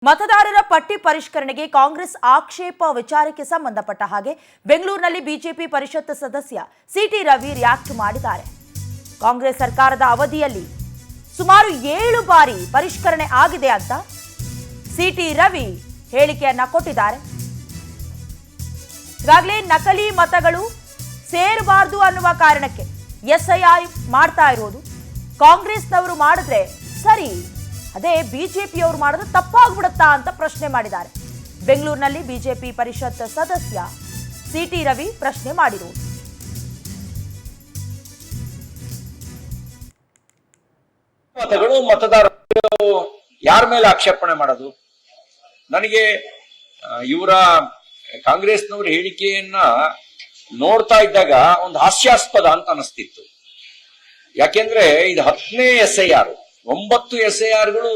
ಮತದಾರರ ಪಟ್ಟಿ ಪರಿಷ್ಕರಣೆಗೆ ಕಾಂಗ್ರೆಸ್ ಆಕ್ಷೇಪ ವಿಚಾರಕ್ಕೆ ಸಂಬಂಧಪಟ್ಟ ಹಾಗೆ ಬೆಂಗಳೂರಿನಲ್ಲಿ ಬಿಜೆಪಿ ಪರಿಷತ್ ಸದಸ್ಯ ಸಿಟಿ ರವಿ ರಿಯಾಕ್ಟ್ ಮಾಡಿದ್ದಾರೆ. ಕಾಂಗ್ರೆಸ್ ಸರ್ಕಾರದ ಅವಧಿಯಲ್ಲಿ ಸುಮಾರು 7 ಬಾರಿ ಪರಿಷ್ಕರಣೆ ಆಗಿದೆ ಅಂತ ಸಿಟಿ ರವಿ ಹೇಳಿಕೆಯನ್ನ ಕೊಟ್ಟಿದ್ದಾರೆ. ಈಗಾಗಲೇ ನಕಲಿ ಮತಗಳು ಸೇರಬಾರದು ಅನ್ನುವ ಕಾರಣಕ್ಕೆ ಎಸ್ಐಆರ್ ಮಾಡ್ತಾ ಇರೋದು. ಕಾಂಗ್ರೆಸ್ನವರು ಮಾಡಿದ್ರೆ ಸರಿ, ಅದೇ ಬಿಜೆಪಿಯವರು ಮಾಡೋದು ತಪ್ಪಾಗ್ಬಿಡುತ್ತಾ ಅಂತ ಪ್ರಶ್ನೆ ಮಾಡಿದ್ದಾರೆ. ಬೆಂಗಳೂರಿನಲ್ಲಿ ಬಿಜೆಪಿ ಪರಿಷತ್ ಸದಸ್ಯ ಸಿಟಿ ರವಿ ಪ್ರಶ್ನೆ ಮಾಡಿರುವುದು. ಮತಗಳು ಮತದಾರರು ಯಾರ ಮೇಲೆ ಆಕ್ಷೇಪಣೆ ಮಾಡೋದು? ನನಗೆ ಇವರ ಕಾಂಗ್ರೆಸ್ನವ್ರ ಹೇಳಿಕೆಯನ್ನ ನೋಡ್ತಾ ಇದ್ದಾಗ ಒಂದು ಹಾಸ್ಯಾಸ್ಪದ ಅಂತ ಅನಿಸ್ತಿತ್ತು. ಯಾಕೆಂದ್ರೆ ಇದು 10ನೇ SIR, 9 SIRಗಳು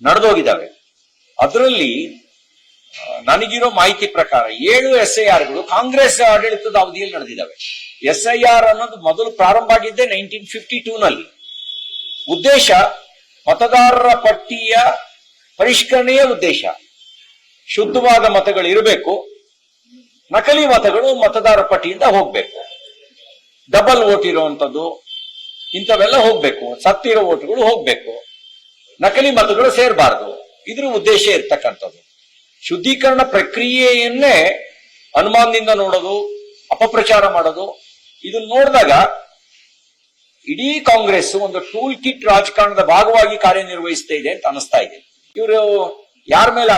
ನಡೆದೋಗಿದ್ದಾವೆ. ಅದರಲ್ಲಿ ನನಗಿರೋ ಮಾಹಿತಿ ಪ್ರಕಾರ 7 SIRಗಳು ಕಾಂಗ್ರೆಸ್ ಆಡಳಿತದ ಅವಧಿಯಲ್ಲಿ ನಡೆದಿದ್ದಾವೆ. SIR ಅನ್ನೋದು ಮೊದಲು ಪ್ರಾರಂಭ ಆಗಿದ್ದೆ 1952ನಲ್ಲಿ. ಉದ್ದೇಶ ಮತದಾರರ ಪಟ್ಟಿಯ ಪರಿಷ್ಕರಣೆಯ ಉದ್ದೇಶ. ಶುದ್ಧವಾದ ಮತಗಳು ಇರಬೇಕು, ನಕಲಿ ಮತಗಳು ಮತದಾರ ಪಟ್ಟಿಯಿಂದ ಹೋಗ್ಬೇಕು, ಡಬಲ್ ವೋಟ್ ಇರುವಂತದ್ದು ಇಂಥವೆಲ್ಲ ಹೋಗ್ಬೇಕು, ಸತ್ತಿರೋ ವೋಟ್ಗಳು ಹೋಗ್ಬೇಕು, ನಕಲಿ ಮತಗಳು ಸೇರಬಾರದು. ಇದ್ರ ಉದ್ದೇಶ ಇರ್ತಕ್ಕಂಥದ್ದು. ಶುದ್ಧೀಕರಣ ಪ್ರಕ್ರಿಯೆಯನ್ನೇ ಅನುಮಾನದಿಂದ ನೋಡೋದು, ಅಪಪ್ರಚಾರ ಮಾಡೋದು, ಇದನ್ನ ನೋಡಿದಾಗ ಇಡೀ ಕಾಂಗ್ರೆಸ್ ಒಂದು ಟೂಲ್ ಕಿಟ್ ರಾಜಕಾರಣದ ಭಾಗವಾಗಿ ಕಾರ್ಯನಿರ್ವಹಿಸ್ತಾ ಇದೆ ಅಂತ ಅನಿಸ್ತಾ ಇದೆ. ಇವರು ಯಾರ ಮೇಲೆ